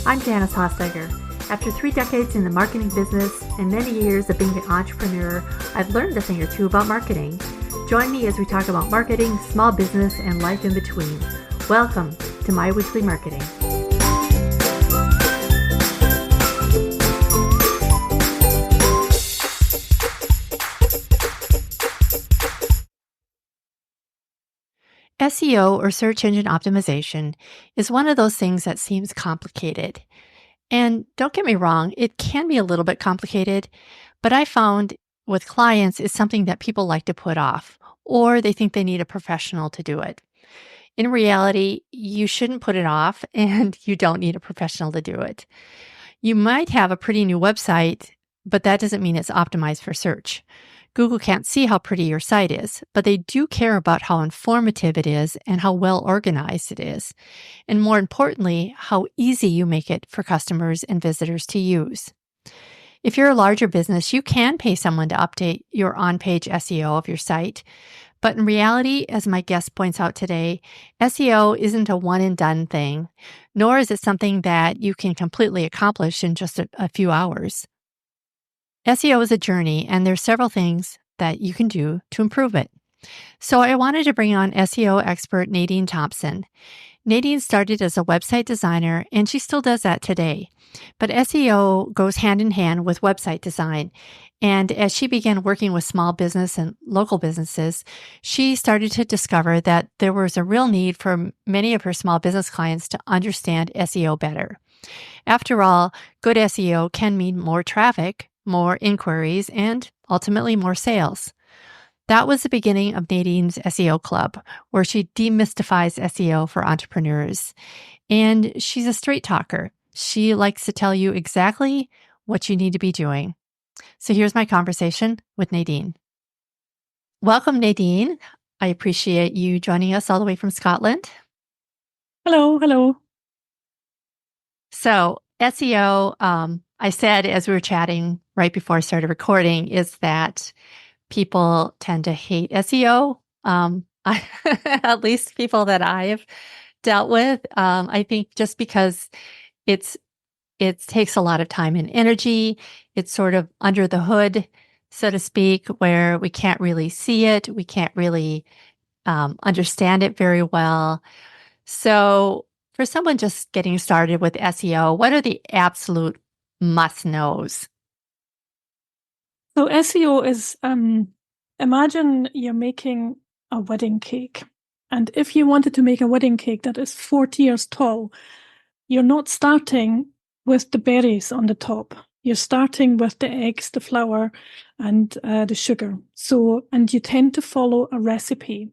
I'm Janice Hossegger. After 3 decades in the marketing business and many years of being an entrepreneur, I've learned a thing or two about marketing. Join me as we talk about marketing, small business, and life in between. Welcome to My Weekly Marketing. SEO, or search engine optimization, is one of those things that seems complicated. And don't get me wrong, it can be a little bit complicated, but I found with clients it's something that people like to put off, or they think they need a professional to do it. In reality, you shouldn't put it off, and you don't need a professional to do it. You might have a pretty new website, but that doesn't mean it's optimized for search. Google can't see how pretty your site is, but they do care about how informative it is and how well organized it is. And more importantly, how easy you make it for customers and visitors to use. If you're a larger business, you can pay someone to update your on-page SEO of your site. But in reality, as my guest points out today, SEO isn't a one-and-done thing, nor is it something that you can completely accomplish in just a few hours. SEO is a journey, and there's several things that you can do to improve it. So I wanted to bring on SEO expert Nadin Thomson. Nadin started as a website designer, and she still does that today. But SEO goes hand in hand with website design. And as she began working with small business and local businesses, she started to discover that there was a real need for many of her small business clients to understand SEO better. After all, good SEO can mean more traffic, more inquiries, and ultimately more sales. That was the beginning of Nadin's SEO Club, where she demystifies SEO for entrepreneurs. And she's a straight talker. She likes to tell you exactly what you need to be doing. So here's my conversation with Nadin. Welcome, Nadin. I appreciate you joining us all the way from Scotland. Hello. So SEO, I said as we were chatting right before I started recording, is that people tend to hate SEO. At least people that I've dealt with. I think just because it takes a lot of time and energy. It's sort of under the hood, so to speak, where we can't really see it. We can't really understand it very well. So for someone just getting started with SEO, what are the absolute must-knows? So SEO is, imagine you're making a wedding cake. And if you wanted to make a wedding cake that is 4 tiers tall, you're not starting with the berries on the top. You're starting with the eggs, the flour, and the sugar. And you tend to follow a recipe.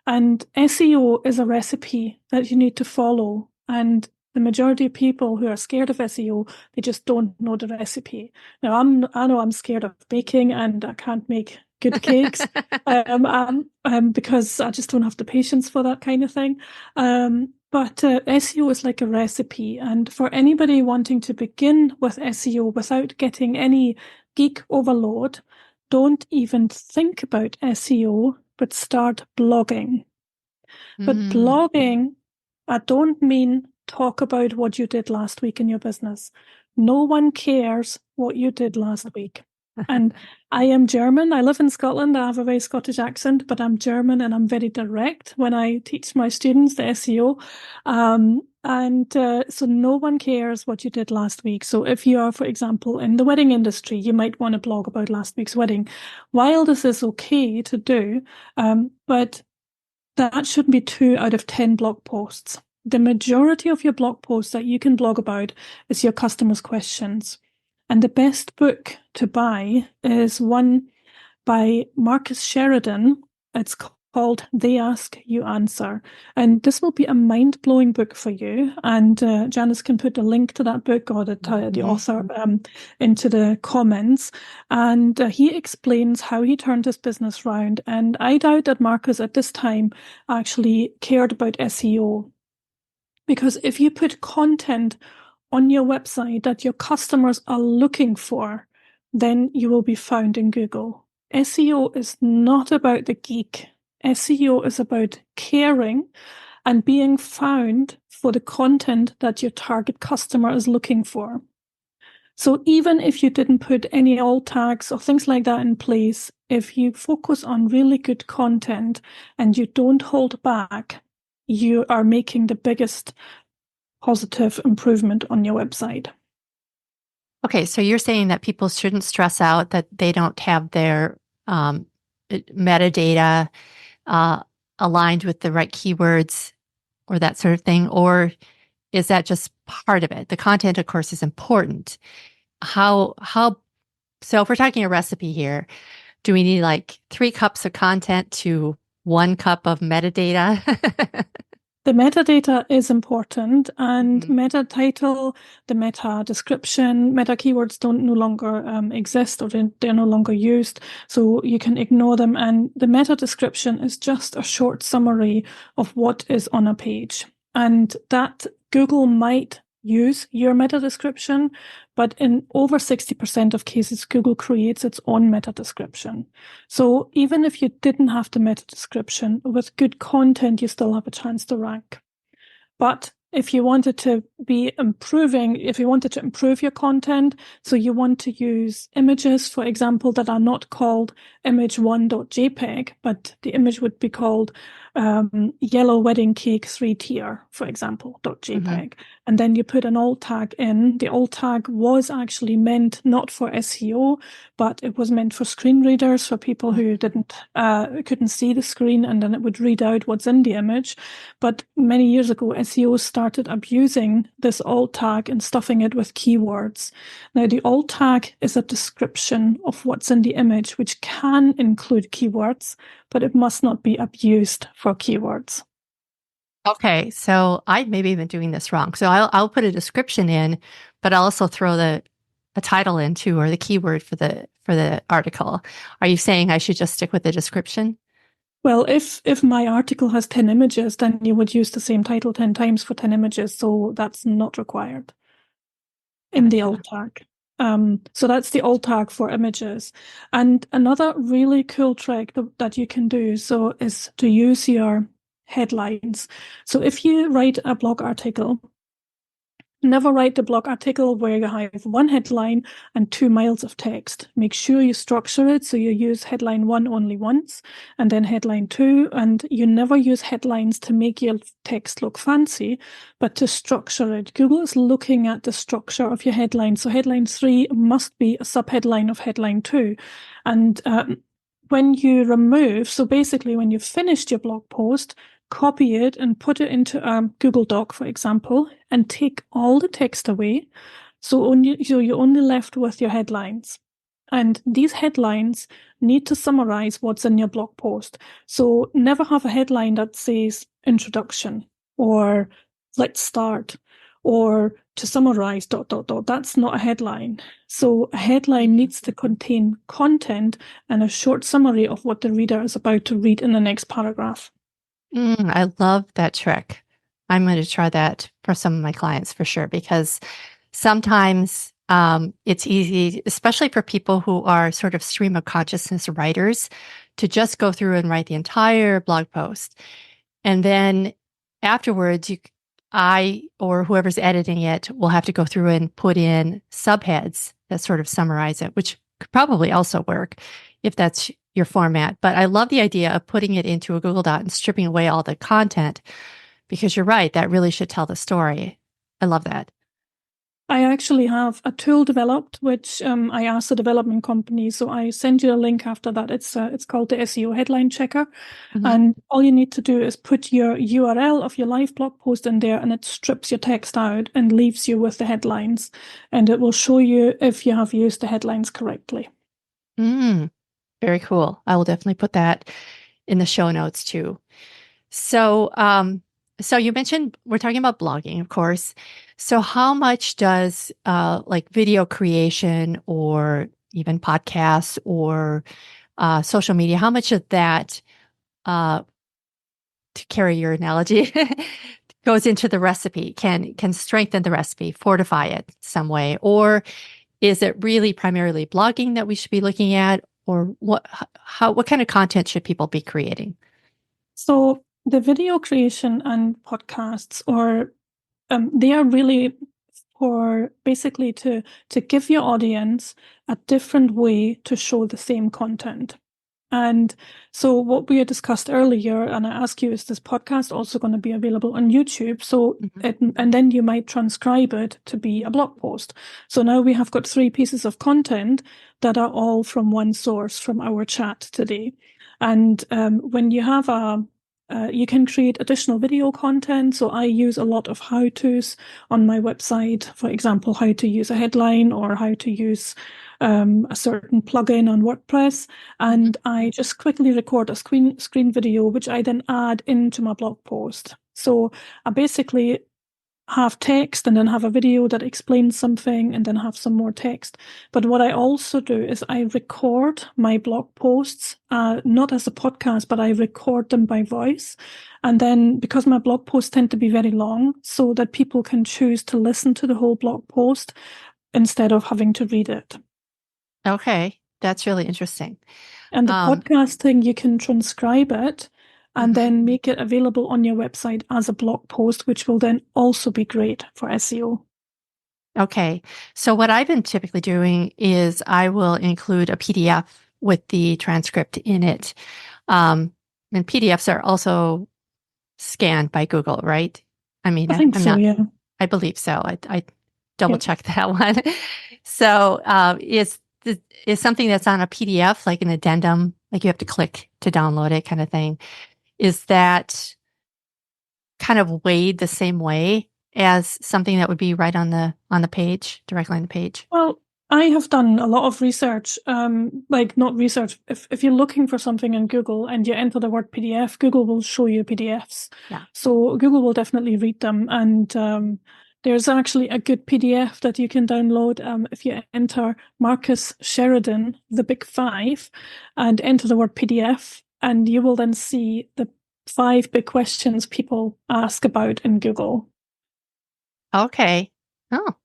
And SEO is a recipe that you need to follow. And the majority of people who are scared of SEO, they just don't know the recipe. Now, I know I'm scared of baking and I can't make good cakes because I just don't have the patience for that kind of thing. But SEO is like a recipe. And for anybody wanting to begin with SEO without getting any geek overload, don't even think about SEO, but start blogging. But blogging, I don't mean talk about what you did last week in your business. No one cares what you did last week. And I am German. I live in Scotland. I have a very Scottish accent, but I'm German and I'm very direct when I teach my students the SEO. So no one cares what you did last week. So if you are, for example, in the wedding industry, you might want to blog about last week's wedding. While this is okay to do, but that shouldn't be 2 out of 10 blog posts. The majority of your blog posts that you can blog about is your customers' questions. And the best book to buy is one by Marcus Sheridan. It's called They Ask, You Answer. And this will be a mind-blowing book for you. And Janice can put a link to that book or the author into the comments. And he explains how he turned his business around. And I doubt that Marcus at this time actually cared about SEO. Because if you put content on your website that your customers are looking for, then you will be found in Google. SEO is not about the geek. SEO is about caring and being found for the content that your target customer is looking for. So even if you didn't put any alt tags or things like that in place, if you focus on really good content and you don't hold back, you are making the biggest positive improvement on your website. Okay, so you're saying that people shouldn't stress out that they don't have their metadata aligned with the right keywords or that sort of thing, or is that just part of it? The content, of course, is important. So if we're talking a recipe here, do we need like 3 cups of content to 1 cup of metadata? The metadata is important, and Mhm. meta title, the meta description, meta keywords don't no longer exist, or they're no longer used, so you can ignore them. And the meta description is just a short summary of what is on a page, and that Google might use your meta description, but in over 60% of cases, Google creates its own meta description. So even if you didn't have the meta description, with good content, you still have a chance to rank. But if you wanted to improve your content, so you want to use images, for example, that are not called image1.jpg, but the image would be called yellow wedding cake 3-tier, for example, .jpg. Mhm. And then you put an alt tag in. The alt tag was actually meant not for SEO, but it was meant for screen readers, for people who couldn't see the screen, and then it would read out what's in the image. But many years ago, SEO started abusing this alt tag and stuffing it with keywords. Now, the alt tag is a description of what's in the image, which can include keywords, but it must not be abused for keywords. Okay, so I maybe been doing this wrong. So I'll put a description in, but I'll also throw a title in too, or the keyword for the article. Are you saying I should just stick with the description? Well, if my article has 10 images, then you would use the same title 10 times for 10 images, so that's not required in the alt tag. So that's the alt tag for images. And another really cool trick that you can do is to use your headlines. So if you write a blog article, never write the blog article where you have 1 headline and 2 miles of text. Make sure you structure it so you use headline 1 only once, and then headline 2, and you never use headlines to make your text look fancy, but to structure it. Google is looking at the structure of your headline. So headline 3 must be a subheadline of headline 2. And when you so basically when you've finished your blog post, copy it and put it into a Google Doc, for example, and take all the text away. So you're only left with your headlines. And these headlines need to summarize what's in your blog post. So never have a headline that says introduction or let's start or to summarize ... That's not a headline. So a headline needs to contain content and a short summary of what the reader is about to read in the next paragraph. I love that trick. I'm going to try that for some of my clients for sure, because sometimes it's easy, especially for people who are sort of stream of consciousness writers, to just go through and write the entire blog post. And then afterwards, I or whoever's editing it will have to go through and put in subheads that sort of summarize it, which could probably also work if that's your format. But I love the idea of putting it into a Google Doc and stripping away all the content, because you're right, that really should tell the story. I love that. I actually have a tool developed, which I asked the development company. So I send you a link after that. It's called the SEO Headline Checker. Mm-hmm. And all you need to do is put your URL of your live blog post in there, and it strips your text out and leaves you with the headlines. And it will show you if you have used the headlines correctly. Very cool. I will definitely put that in the show notes too. So, so you mentioned we're talking about blogging, of course. So how much does like video creation or even podcasts or social media, how much of that, to carry your analogy, goes into the recipe, can strengthen the recipe, fortify it some way? Or is it really primarily blogging that we should be looking at? Or what kind of content should people be creating? So the video creation and podcasts are they are really for basically to give your audience a different way to show the same content. And so what we had discussed earlier, and I asked you, is this podcast also going to be available on YouTube? So and then you might transcribe it to be a blog post. So now we have got 3 pieces of content that are all from one source from our chat today. And when you have you can create additional video content. So I use a lot of how-tos on my website. For example, how to use a headline or how to use a certain plugin on WordPress. And I just quickly record a screen video, which I then add into my blog post. So I basically have text and then have a video that explains something and then have some more text. But what I also do is I record my blog posts, not as a podcast, but I record them by voice. And then because my blog posts tend to be very long, so that people can choose to listen to the whole blog post instead of having to read it. Okay, that's really interesting. And the podcasting, you can transcribe it and then make it available on your website as a blog post, which will then also be great for SEO. Okay. So what I've been typically doing is I will include a PDF with the transcript in it. And PDFs are also scanned by Google, right? I mean, I think so, yeah. I believe so. I double checked that one. So is something that's on a PDF, like an addendum, like you have to click to download it kind of thing, is that kind of weighed the same way as something that would be right on the page, directly on the page? Well, I have done a lot of research, like not research. If you're looking for something in Google and you enter the word PDF, Google will show you PDFs. Yeah. So Google will definitely read them. And there's actually a good PDF that you can download if you enter Marcus Sheridan, the Big Five, and enter the word PDF, and you will then see the 5 big questions people ask about in Google. Okay. Oh,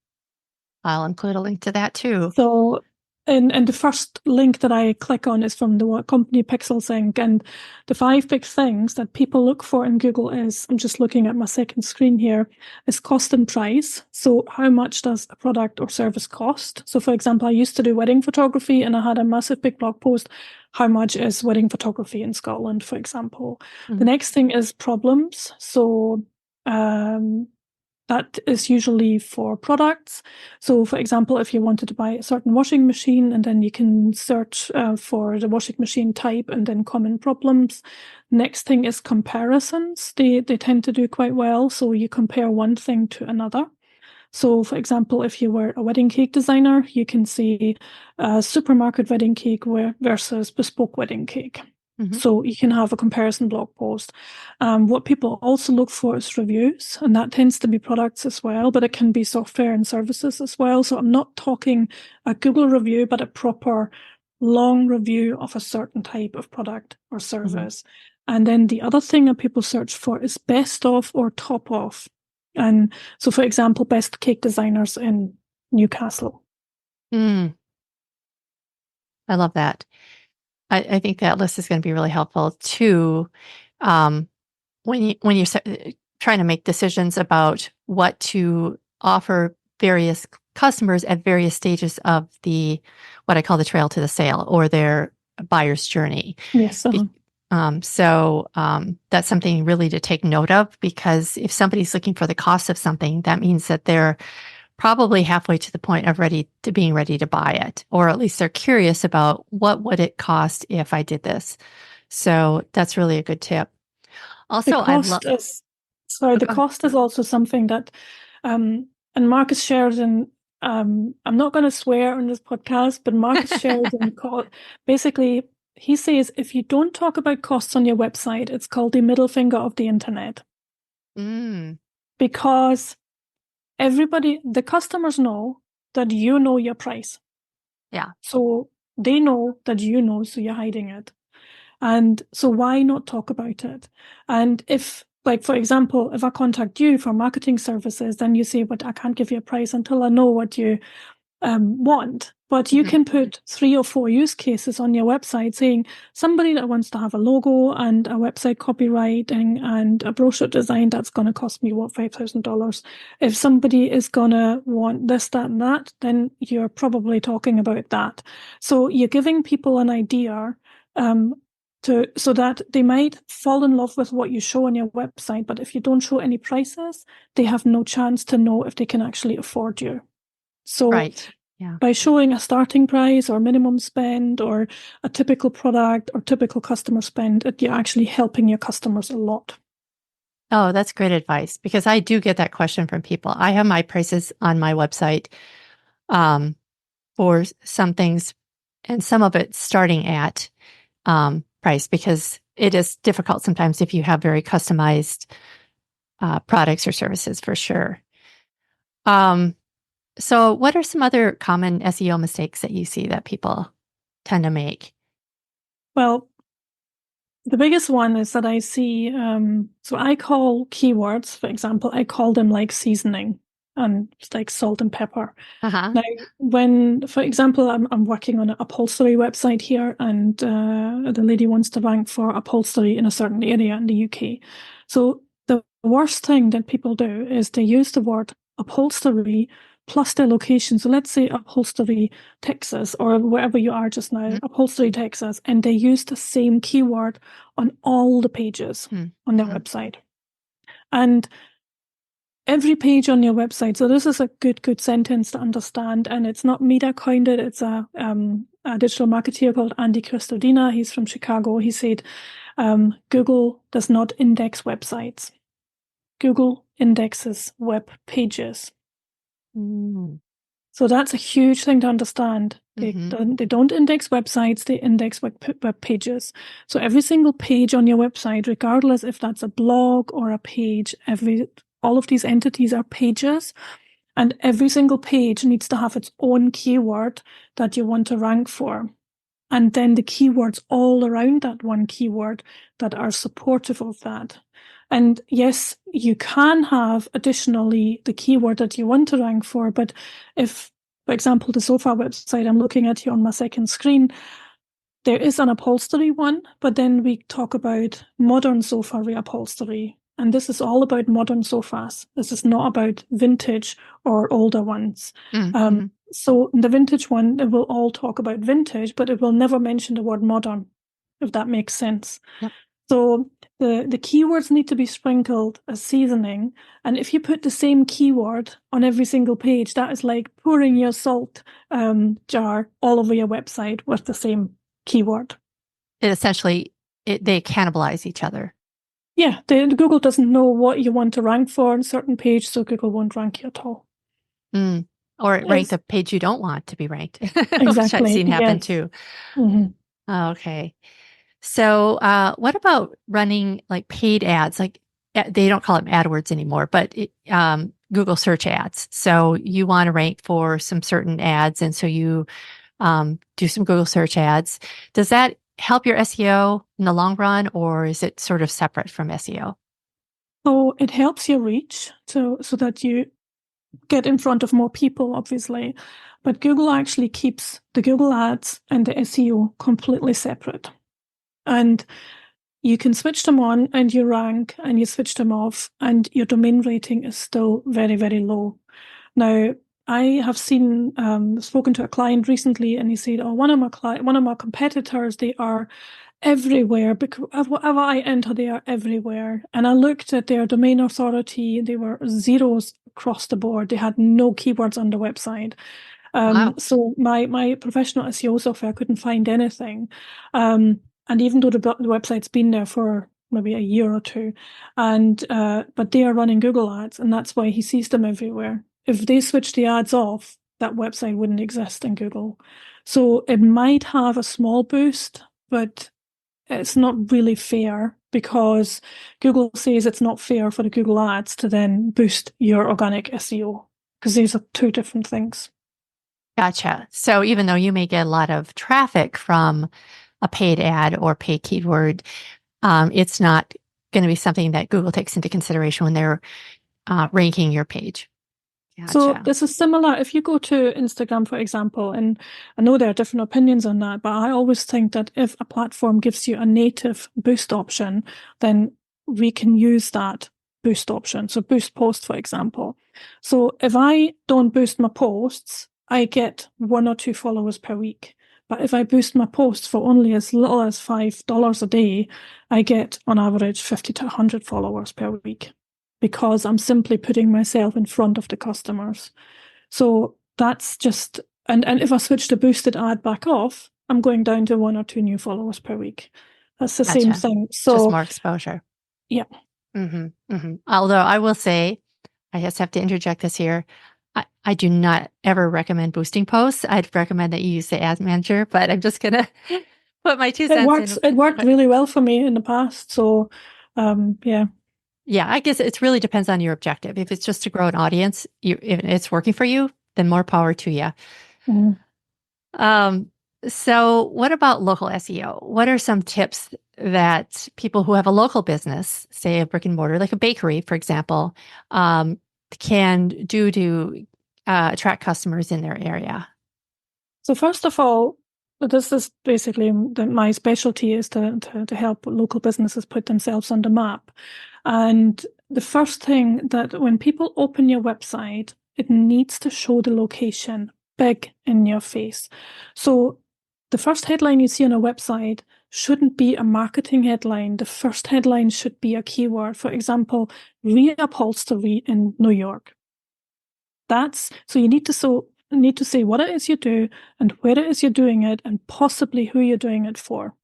I'll include a link to that too. So, and the first link that I click on is from the company PixelSync, and the 5 big things that people look for in Google is, I'm just looking at my second screen here, is cost and price. So how much does a product or service cost? So for example, I used to do wedding photography and I had a massive big blog post, how much is wedding photography in Scotland, for example. The next thing is problems. So that is usually for products. So, for example, if you wanted to buy a certain washing machine, and then you can search for the washing machine type and then common problems. Next thing is comparisons. They tend to do quite well. So you compare one thing to another. So, for example, if you were a wedding cake designer, you can see supermarket wedding cake versus bespoke wedding cake. So you can have a comparison blog post. What people also look for is reviews, and that tends to be products as well, but it can be software and services as well. So I'm not talking a Google review, but a proper long review of a certain type of product or service. And then the other thing that people search for is best of or top of. And so, for example, best cake designers in Newcastle. I love that. I think that list is going to be really helpful too, when you're trying to make decisions about what to offer various customers at various stages of what I call the trail to the sale or their buyer's journey. Yes. So that's something really to take note of, because if somebody's looking for the cost of something, that means that they're probably halfway to the point of being ready to buy it, or at least they're curious about what would it cost if I did this. So that's really a good tip. Also, the cost is also something that, and Marcus Sheridan, I'm not going to swear on this podcast, but Marcus Sheridan basically, he says, if you don't talk about costs on your website, it's called the middle finger of the internet. Because the customers know that you know your price. Yeah. So they know that you know, so you're hiding it. And so why not talk about it? And if, like, for example, if I contact you for marketing services, then you say, but I can't give you a price until I know what you want. But you can put 3 or 4 use cases on your website saying somebody that wants to have a logo and a website copywriting and a brochure design, that's going to cost me, what, $5,000. If somebody is going to want this, that, and that, then you're probably talking about that. So you're giving people an idea so that they might fall in love with what you show on your website. But if you don't show any prices, they have no chance to know if they can actually afford you. So Right. Yeah. by showing a starting price or minimum spend or a typical product or typical customer spend, you're actually helping your customers a lot. Oh, that's great advice, because I do get that question from people. I have my prices on my website for some things, and some of it starting at price, because it is difficult sometimes if you have very customized products or services, for sure. So what are some other common SEO mistakes that you see that people tend to make? Well, the biggest one is that I see, so I call keywords, for example, I call them like seasoning, and it's like salt and pepper. Uh-huh. Now, when, for example, I'm working on an upholstery website here, and the lady wants to rank for upholstery in a certain area in the UK. So the worst thing that people do is they use the word upholstery plus their location. So let's say upholstery Texas, or wherever you are just now, upholstery Texas, and they use the same keyword on all the pages on their website. And every page on your website. So this is a good sentence to understand, and it's not me that coined it. It's a digital marketer called Andy Cristodina. He's from Chicago. He said, Google does not index websites. Google indexes web pages. So that's a huge thing to understand. They don't index websites, they index web pages. So every single page on your website, regardless if that's a blog or a page, all of these entities are pages, and every single page needs to have its own keyword that you want to rank for. And then the keywords all around that one keyword that are supportive of that. And yes, you can have additionally the keyword that you want to rank for, but if, for example, the sofa website I'm looking at here on my second screen, there is an upholstery one, but then we talk about modern sofa reupholstery. And this is all about modern sofas. This is not about vintage or older ones. So in the vintage one, it will all talk about vintage, but it will never mention the word modern, if that makes sense. Yep. So the keywords need to be sprinkled as seasoning. And if you put the same keyword on every single page, that is like pouring your salt jar all over your website with the same keyword. It essentially, they cannibalize each other. Yeah, Google doesn't know what you want to rank for on a certain page, so Google won't rank you at all. Or rank the page you don't want to be ranked, Exactly. which I've seen happen too. Okay. So what about running like paid ads? Like they don't call them AdWords anymore, but Google search ads. So you want to rank for some certain ads, and so you do some Google search ads. Does that help your SEO in the long run, or is it sort of separate from SEO? So it helps your reach so that you get in front of more people, obviously. But Google actually keeps the Google ads and the SEO completely separate. And you can switch them on and you rank, and you switch them off, and your domain rating is still very, very low. Now, I have spoken to a client recently, and he said, "Oh, one of my competitors, they are everywhere, because whatever I enter, they are everywhere." And I looked at their domain authority; they were zeros across the board. They had no keywords on the website. Wow. So my professional SEO software couldn't find anything. And even though the website's been there for maybe a year or two, and but they are running Google ads, and that's why he sees them everywhere. If they switch the ads off, that website wouldn't exist in Google. So it might have a small boost, but it's not really fair, because Google says it's not fair for the Google ads to then boost your organic SEO, because these are two different things. Gotcha. So even though you may get a lot of traffic from a paid ad or paid keyword, it's not going to be something that Google takes into consideration when they're ranking your page. So Gotcha. this is similar. If you go to Instagram, for example, and I know there are different opinions on that, but I always think that if a platform gives you a native boost option, then we can use that boost option. So boost post, for example. So if I don't boost my posts, I get 1 or 2 followers per week. But if I boost my posts for only as little as $5 a day, I get on average 50 to 100 followers per week, because I'm simply putting myself in front of the customers. So that's just, and if I switch the boosted ad back off, I'm going down to 1 or 2 new followers per week. That's the same Gotcha. thing. Just So more exposure. yeah. Although I will say, I just have to interject this here. I do not ever recommend boosting posts. I'd recommend that you use the ad manager, but I'm just going to put my 2 cents in. It worked really well for me in the past. So yeah. Yeah, I guess it really depends on your objective. If it's just to grow an audience, if it's working for you, then more power to you. Mm. Um, so what about local SEO? What are some tips that people who have a local business, say a brick and mortar, like a bakery, for example, can do to attract customers in their area? So first of all, this is basically my specialty is to help local businesses put themselves on the map. And the first thing that when people open your website, it needs to show the location big in your face. So the first headline you see on a website shouldn't be a marketing headline. The first headline should be a keyword. For example, reupholstery in New York. So you need to say what it is you do and where it is you're doing it and possibly who you're doing it for.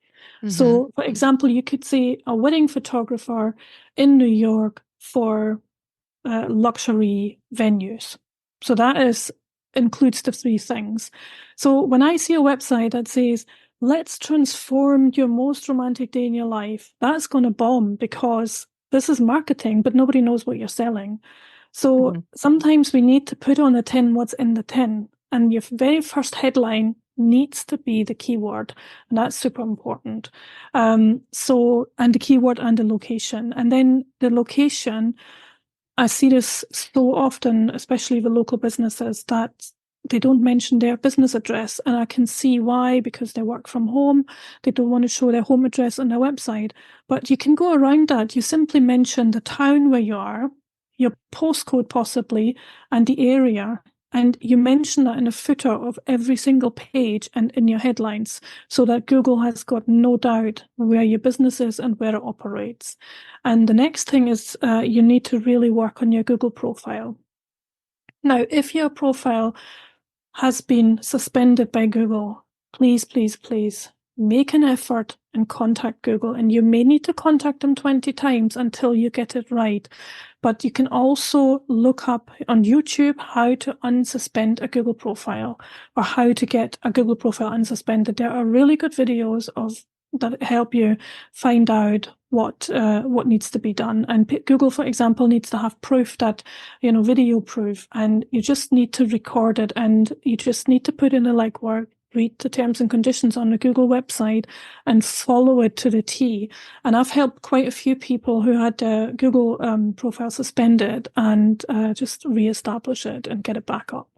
So, for example, you could say a wedding photographer in New York for luxury venues. So that includes the 3 things. So when I see a website that says, let's transform your most romantic day in your life, that's going to bomb because this is marketing, but nobody knows what you're selling. So sometimes we need to put on the tin what's in the tin. And your very first headline needs to be the keyword. And that's super important. And the keyword and the location. And then the location, I see this so often, especially with local businesses, that they don't mention their business address. And I can see why, because they work from home. They don't want to show their home address on their website. But you can go around that. You simply mention the town where you are, your postcode possibly, and the area. And you mention that in a footer of every single page and in your headlines so that Google has got no doubt where your business is and where it operates. And the next thing is you need to really work on your Google profile. Now, if your profile has been suspended by Google, please, please, please make an effort and contact Google. And you may need to contact them 20 times until you get it right. But you can also look up on YouTube how to unsuspend a Google profile or how to get a Google profile unsuspended. There are really good videos that help you find out what needs to be done. And Google, for example, needs to have proof that, video proof, and you just need to record it, and you just need to put in the legwork, read the terms and conditions on the Google website and follow it to the T. And I've helped quite a few people who had a Google profile suspended and just reestablish it and get it back up.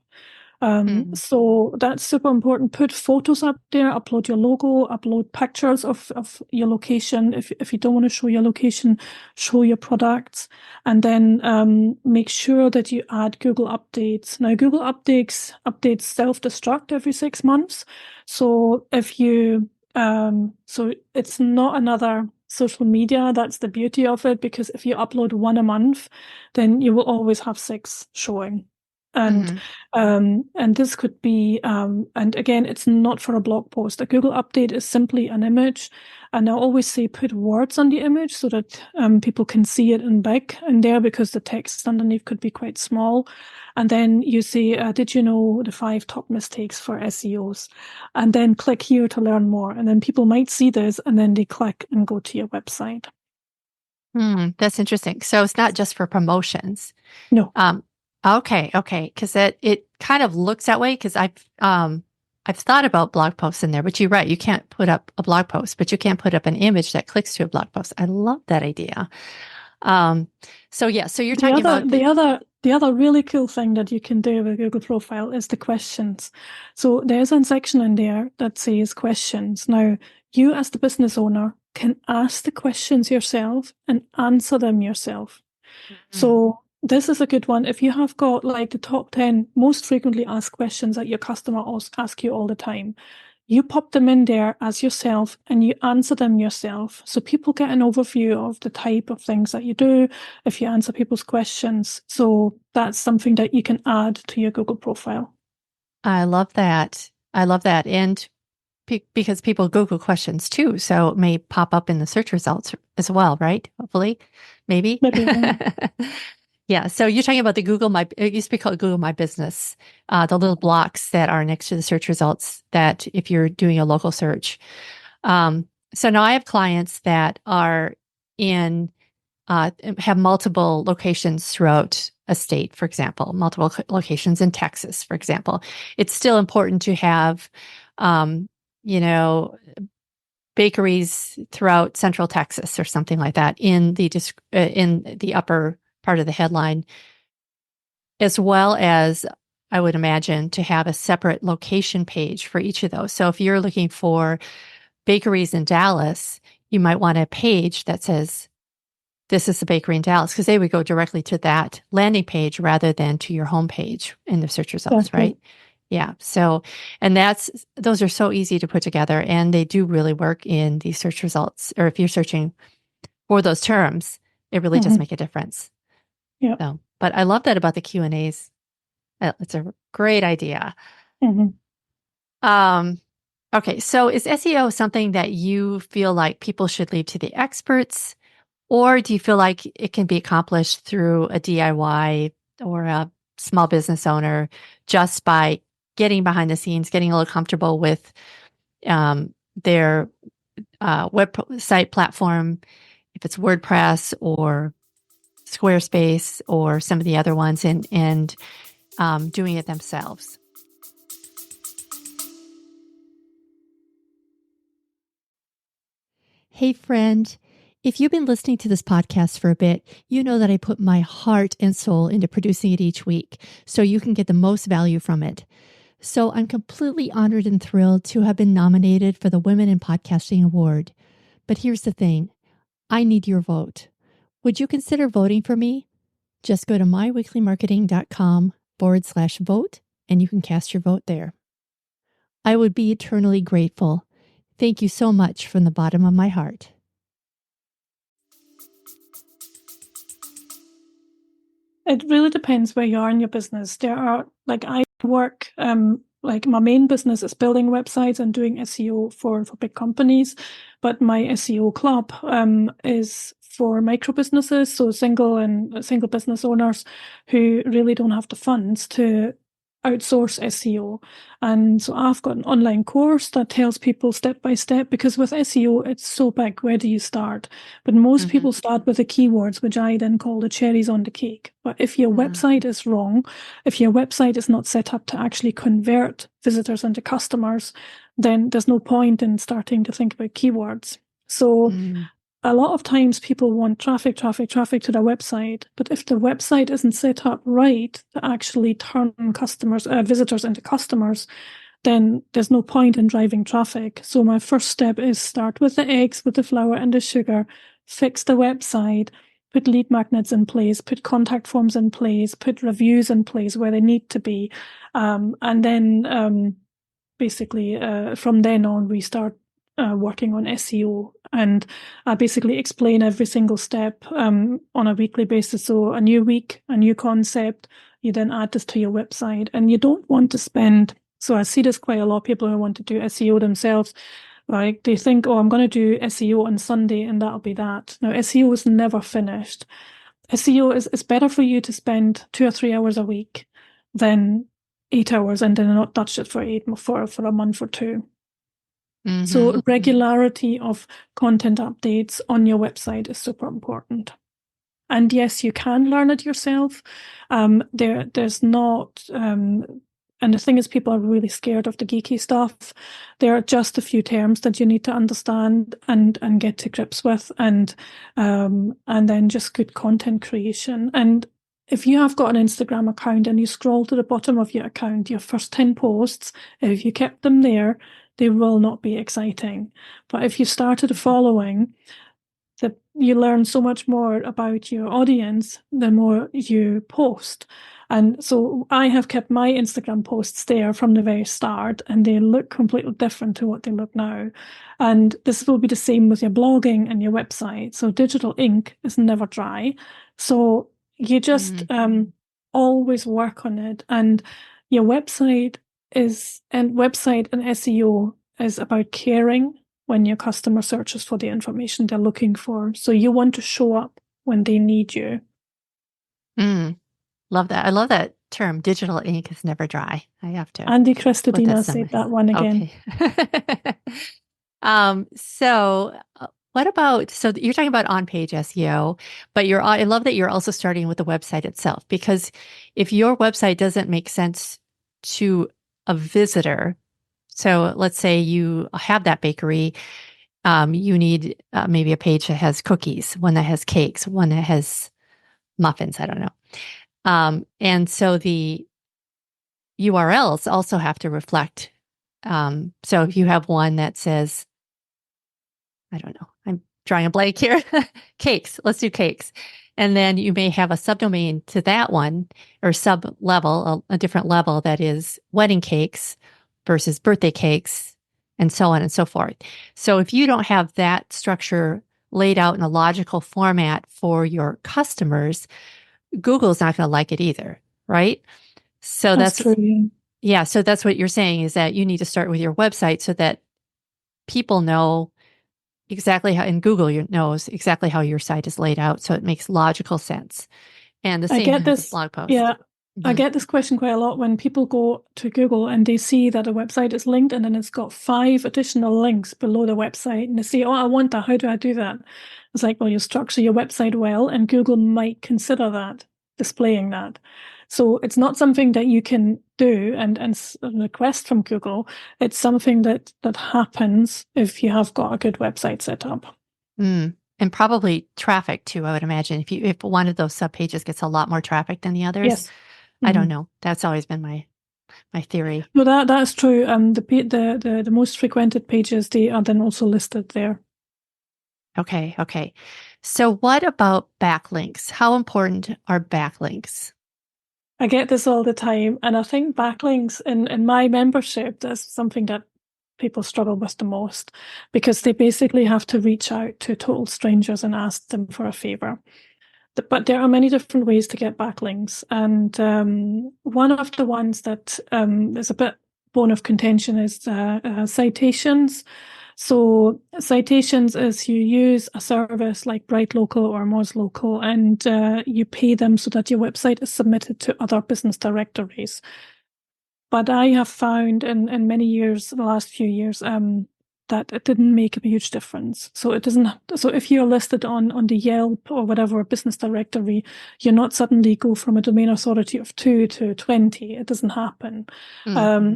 So that's super important. Put photos up there, upload your logo, upload pictures of your location. If you don't want to show your location, show your products. And then make sure that you add Google updates. Now, Google updates self-destruct every 6 months. So if you, so it's not another social media. That's the beauty of it, because if you upload 1 a month, then you will always have 6 showing. And this could be, and again, it's not for a blog post. A Google update is simply an image. And I always say put words on the image so that people can see it in big in there, because the text underneath could be quite small. And then you say, did you know the 5 top mistakes for SEOs? And then click here to learn more. And then people might see this and then they click and go to your website. That's interesting. So it's not just for promotions. No. Okay. Because it kind of looks that way. Because I've thought about blog posts in there, but you're right. You can't put up a blog post, but you can put up an image that clicks to a blog post. I love that idea. So you're talking about the The other really cool thing that you can do with Google Profile is the questions. So there's a section in there that says questions. Now, you as the business owner can ask the questions yourself and answer them yourself. So this is a good one. If you have got like the top 10 most frequently asked questions that your customer ask you all the time, you pop them in there as yourself and you answer them yourself. So people get an overview of the type of things that you do if you answer people's questions. So that's something that you can add to your Google profile. I love that. I love that. And because people Google questions too, so it may pop up in the search results as well, right? Hopefully, maybe. Yeah. So you're talking about it used to be called Google My Business, the little blocks that are next to the search results that if you're doing a local search. So now I have clients that are have multiple locations throughout a state, for example, multiple locations in Texas, for example. It's still important to have, bakeries throughout Central Texas or something like that in the upper part of the headline, as well as I would imagine to have a separate location page for each of those. So if you're looking for bakeries in Dallas, you might want a page that says, this is the bakery in Dallas, because they would go directly to that landing page rather than to your home page in the search results, right? Yeah. So, and those are so easy to put together, and they do really work in the search results. Or if you're searching for those terms, it really does make a difference. Yeah. So, but I love that about the Q&As. It's a great idea. Okay. So is SEO something that you feel like people should leave to the experts, or do you feel like it can be accomplished through a DIY or a small business owner just by getting behind the scenes, getting a little comfortable with their website platform, if it's WordPress or Squarespace or some of the other ones, and doing it themselves? Hey, friend. If you've been listening to this podcast for a bit, you know that I put my heart and soul into producing it each week so you can get the most value from it. So I'm completely honored and thrilled to have been nominated for the Women in Podcasting Award. But here's the thing. I need your vote. Would you consider voting for me? Just go to myweeklymarketing.com/vote and you can cast your vote there. I would be eternally grateful. Thank you so much from the bottom of my heart. It really depends where you are in your business. There are, like, I work, like my main business is building websites and doing SEO for big companies, but my SEO club is for micro businesses, so single business owners who really don't have the funds to outsource SEO. And so I've got an online course that tells people step by step, because with SEO, it's so big. Where do you start? But most people start with the keywords, which I then call the cherries on the cake. But if your website is wrong, if your website is not set up to actually convert visitors into customers, then there's no point in starting to think about keywords. So a lot of times people want traffic to their website, but if the website isn't set up right to actually turn visitors into customers, then there's no point in driving traffic. So my first step is start with the eggs, with the flour and the sugar, fix the website, put lead magnets in place, put contact forms in place, put reviews in place where they need to be. And then basically from then on, we start working on SEO, and I basically explain every single step on a weekly basis. So a new week, a new concept, you then add this to your website, and you don't want to spend. So I see this quite a lot of people who want to do SEO themselves. Like they think, oh, I'm going to do SEO on Sunday and that'll be that. Now, SEO is never finished. SEO is better for you to spend 2 or 3 hours a week than 8 hours and then not touch it for a month or two. So regularity of content updates on your website is super important. And yes, you can learn it yourself. There's not, and the thing is, people are really scared of the geeky stuff. There are just a few terms that you need to understand and get to grips with, and then just good content creation. And if you have got an Instagram account and you scroll to the bottom of your account, your first 10 posts, if you kept them there, they will not be exciting. But if you started a following, you learn so much more about your audience the more you post. And so I have kept my Instagram posts there from the very start, and they look completely different to what they look now. And this will be the same with your blogging and your website. So digital ink is never dry. So you just always work on it. And your website and SEO is about caring when your customer searches for the information they're looking for. So you want to show up when they need you. Love that. I love that term. Digital ink is never dry. I have to. Andy Crestodina said that one again. Okay. So what about, so you're talking about on-page SEO, but I love that you're also starting with the website itself, because if your website doesn't make sense to a visitor, so let's say you have that bakery, you need maybe a page that has cookies, one that has cakes, one that has muffins, I don't know. And so the URLs also have to reflect. So if you have one that says, I don't know, I'm drawing a blank here, cakes, let's do cakes. And then you may have a subdomain to that one, or sub level, a different level that is wedding cakes versus birthday cakes, and so on and so forth. So if you don't have that structure laid out in a logical format for your customers, Google's not going to like it either, right? So that's true. Yeah. So that's what you're saying, is that you need to start with your website so that people know exactly how, and Google knows exactly how your site is laid out, so it makes logical sense. And the same with blog post. Yeah. I get this question quite a lot when people go to Google and they see that a website is linked and then it's got 5 additional links below the website, and they say, oh, I want that. How do I do that? It's like, well, you structure your website well, and Google might consider that, displaying that. So it's not something that you can do and request from Google. It's something that happens if you have got a good website set up. And probably traffic too, I would imagine. If one of those subpages gets a lot more traffic than the others. Yes. I don't know. That's always been my theory. No, that's true. The most frequented pages, they are then also listed there. Okay. So what about backlinks? How important are backlinks? I get this all the time, and I think backlinks in my membership, that's something that people struggle with the most, because they basically have to reach out to total strangers and ask them for a favor. But there are many different ways to get backlinks, and one of the ones that is a bit bone of contention is citations. So citations is you use a service like Bright Local or Moz Local, and you pay them so that your website is submitted to other business directories. But I have found in many years, the last few years, that it didn't make a huge difference. So it doesn't. So if you're listed on the Yelp or whatever business directory, you're not suddenly go from a domain authority of 2 to 20. It doesn't happen.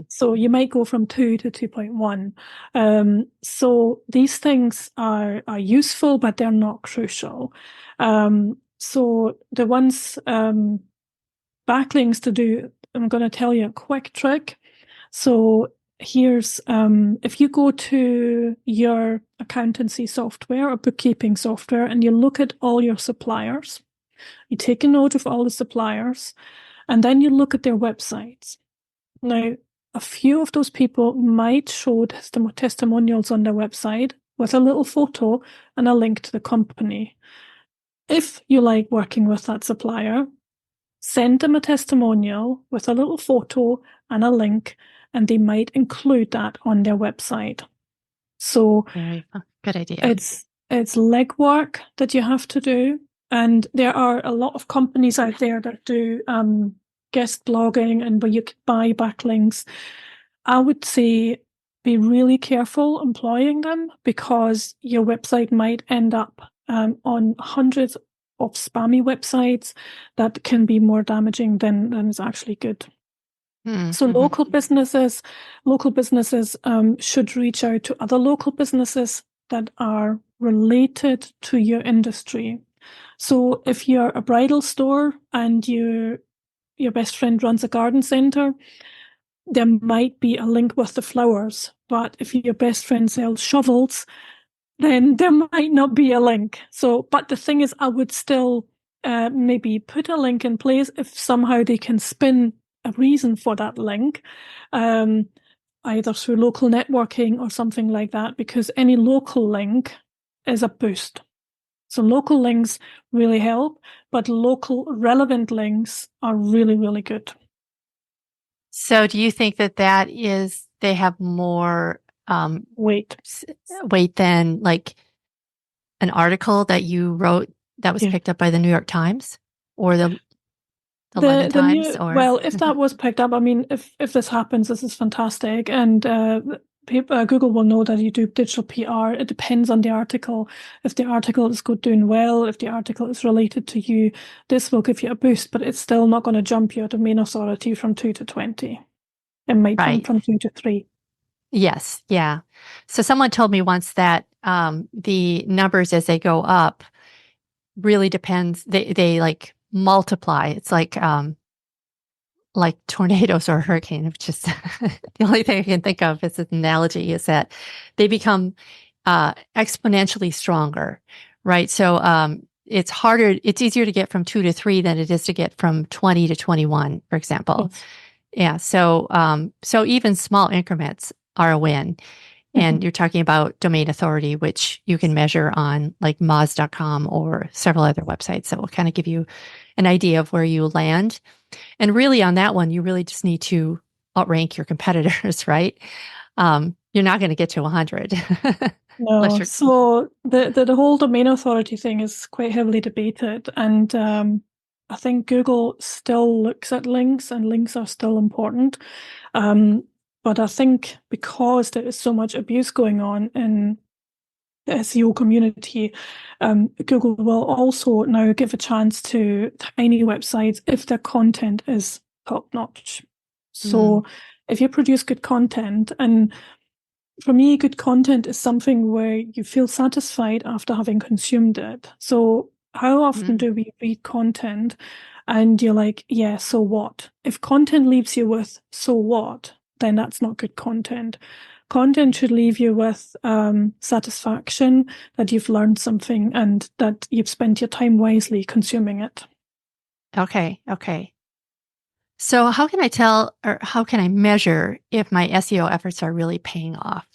So you might go from 2 to 2.1. So these things are useful, but they're not crucial. So the ones backlinks to do, I'm going to tell you a quick trick. So here's, if you go to your accountancy software or bookkeeping software and you look at all your suppliers, you take a note of all the suppliers, and then you look at their websites. Now, a few of those people might show testimonials on their website with a little photo and a link to the company. If you like working with that supplier, send them a testimonial with a little photo and a link, and they might include that on their website. So very good idea. It's legwork that you have to do. And there are a lot of companies out there that do guest blogging and where you can buy backlinks. I would say be really careful employing them, because your website might end up on hundreds of spammy websites that can be more damaging than is actually good. So local businesses should reach out to other local businesses that are related to your industry. So if you're a bridal store and your best friend runs a garden centre, there might be a link with the flowers. But if your best friend sells shovels, then there might not be a link. So, but the thing is, I would still maybe put a link in place if somehow they can spin a reason for that link, either through local networking or something like that, because any local link is a boost. So local links really help, but local relevant links are really, really good. So do you think that they have more Weight. weight than like an article that you wrote that was picked up by the New York Times or the London Times? Well, if that was picked up, I mean, if this happens, this is fantastic. And Google will know that you do digital PR. It depends on the article. If the article is doing well, if the article is related to you, this will give you a boost, but it's still not going to jump your domain authority from 2 to 20. It might jump from 2 to 3. Yes. Yeah. So someone told me once that the numbers as they go up really depends. They like multiply. It's like tornadoes or a hurricane, which is the only thing I can think of as an analogy is that they become exponentially stronger, right? So it's easier to get from 2 to 3 than it is to get from 20 to 21, for example. Yes. Yeah. So even small increments are a win. And you're talking about domain authority, which you can measure on like Moz.com or several other websites that will kind of give you an idea of where you land. And really on that one, you really just need to outrank your competitors, right? You're not going to get to 100. No. So the whole domain authority thing is quite heavily debated. And I think Google still looks at links and links are still important. But I think because there is so much abuse going on in the SEO community, Google will also now give a chance to tiny websites if their content is top notch. So if you produce good content, and for me, good content is something where you feel satisfied after having consumed it. So how often do we read content and you're like, yeah, so what? If content leaves you with so what, then that's not good content. Content should leave you with satisfaction that you've learned something and that you've spent your time wisely consuming it. Okay. So how can I tell or how can I measure if my SEO efforts are really paying off?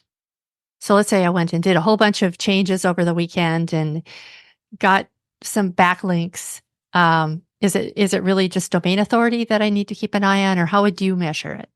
So let's say I went and did a whole bunch of changes over the weekend and got some backlinks. Is it really just domain authority that I need to keep an eye on, or how would you measure it?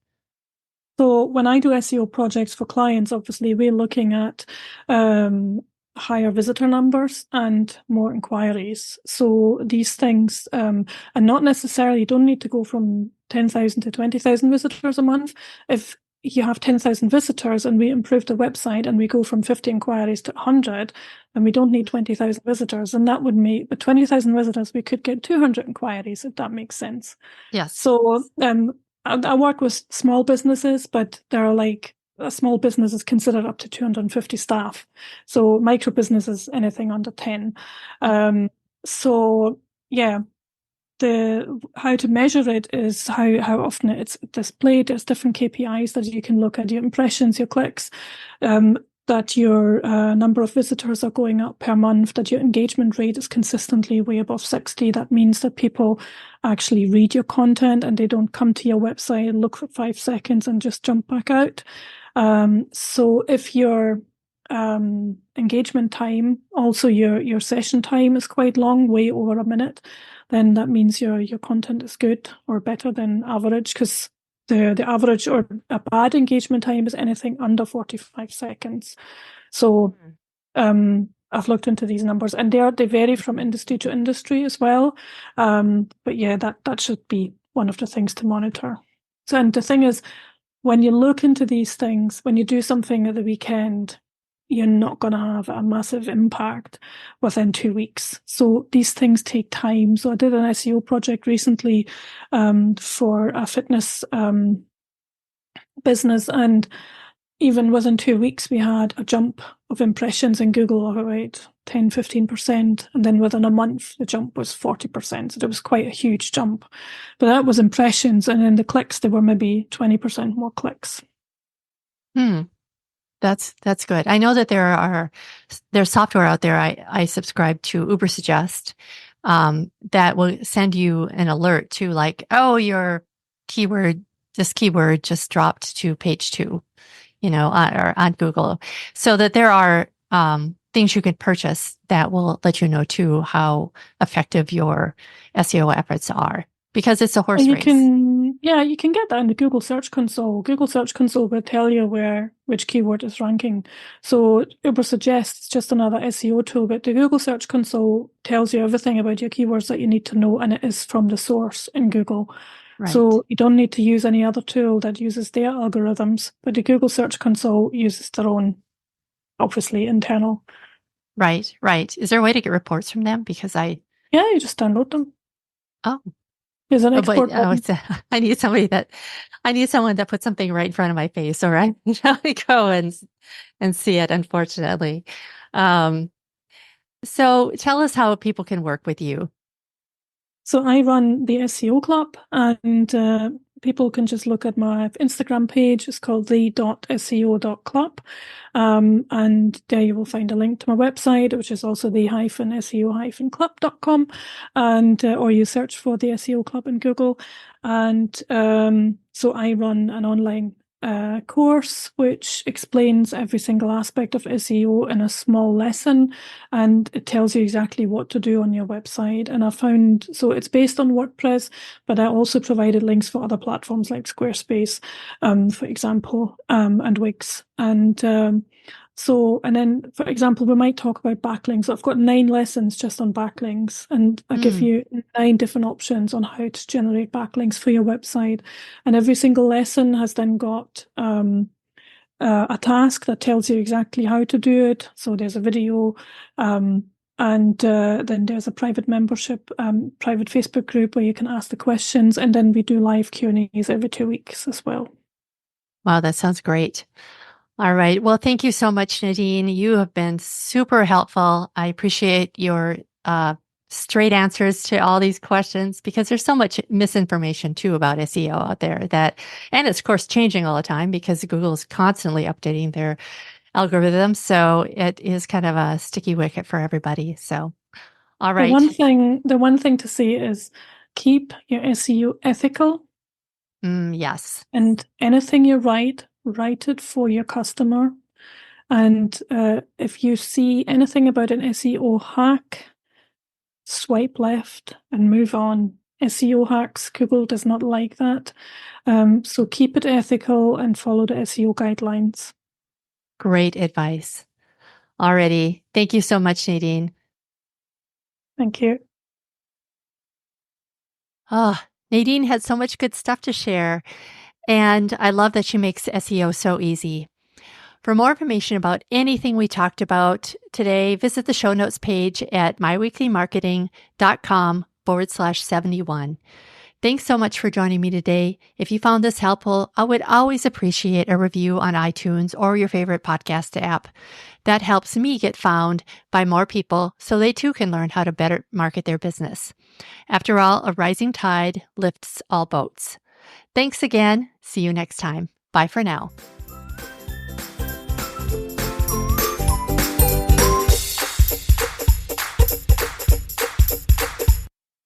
So when I do SEO projects for clients, obviously we're looking at higher visitor numbers and more inquiries. So these things, and not necessarily, you don't need to go from 10,000 to 20,000 visitors a month. If you have 10,000 visitors and we improve the website and we go from 50 inquiries to 100, and we don't need 20,000 visitors, and that would make, with 20,000 visitors, we could get 200 inquiries, if that makes sense. Yes. So I work with small businesses, but they're like a small business is considered up to 250 staff. So micro businesses, anything under 10. So yeah, how to measure it is how often it's displayed. There's different KPIs that you can look at: your impressions, your clicks, that your number of visitors are going up per month, that your engagement rate is consistently way above 60. That means that people actually read your content and they don't come to your website and look for 5 seconds and just jump back out. So if your engagement time, also your session time is quite long, way over a minute, then that means your content is good or better than average, because the average or a bad engagement time is anything under 45 seconds. So I've looked into these numbers and they vary from industry to industry as well. But yeah, that should be one of the things to monitor. So, and the thing is, when you look into these things, when you do something at the weekend, you're not going to have a massive impact within 2 weeks. So these things take time. So I did an SEO project recently for a fitness business, and even within 2 weeks, we had a jump of impressions in Google of about 10, 15%. And then within a month, the jump was 40%. So it was quite a huge jump. But that was impressions. And then the clicks, there were maybe 20% more clicks. That's good. I know that there's software out there. I subscribe to Ubersuggest that will send you an alert to like, oh, this keyword just dropped to page 2, or on Google, so that there are things you can purchase that will let you know too how effective your SEO efforts are, because it's a horse race. You can get that in the Google Search Console. Google Search Console will tell you which keyword is ranking. So Ubersuggest is just another SEO tool, but the Google Search Console tells you everything about your keywords that you need to know, and it is from the source in Google. Right. So you don't need to use any other tool that uses their algorithms, but the Google Search Console uses their own, obviously, internal. Right. Is there a way to get reports from them? Because you just download them. Oh. There's an export button. I need someone that puts something right in front of my face, or I go and see it, unfortunately. So tell us how people can work with you. So I run the SEO Club, and people can just look at my Instagram page. It's called the.seo.club. And there you will find a link to my website, which is also the-seo-club.com. And, or you search for the SEO Club in Google. And, so I run an online course which explains every single aspect of SEO in a small lesson, and it tells you exactly what to do on your website. And so it's based on WordPress, but I also provided links for other platforms like Squarespace, for example, and Wix. And then, for example, we might talk about backlinks. I've got 9 lessons just on backlinks, and I give you 9 different options on how to generate backlinks for your website. And every single lesson has then got a task that tells you exactly how to do it. So there's a video, and then there's a private membership, private Facebook group where you can ask the questions, and then we do live Q&As every 2 weeks as well. Wow, that sounds great. All right. Well, thank you so much, Nadine. You have been super helpful. I appreciate your straight answers to all these questions, because there's so much misinformation too about SEO out there and it's of course changing all the time because Google is constantly updating their algorithms. So it is kind of a sticky wicket for everybody. So, all right. The one thing to say is keep your SEO ethical. Yes. And anything you write it for your customer. And if you see anything about an SEO hack, swipe left and move on. SEO hacks, Google does not like that. So keep it ethical and follow the SEO guidelines. Great advice. Alrighty. Thank you so much, Nadine. Thank you. Oh, Nadine had so much good stuff to share, and I love that she makes SEO so easy. For more information about anything we talked about today, visit the show notes page at myweeklymarketing.com/71. Thanks so much for joining me today. If you found this helpful, I would always appreciate a review on iTunes or your favorite podcast app. That helps me get found by more people so they too can learn how to better market their business. After all, a rising tide lifts all boats. Thanks again. See you next time. Bye for now.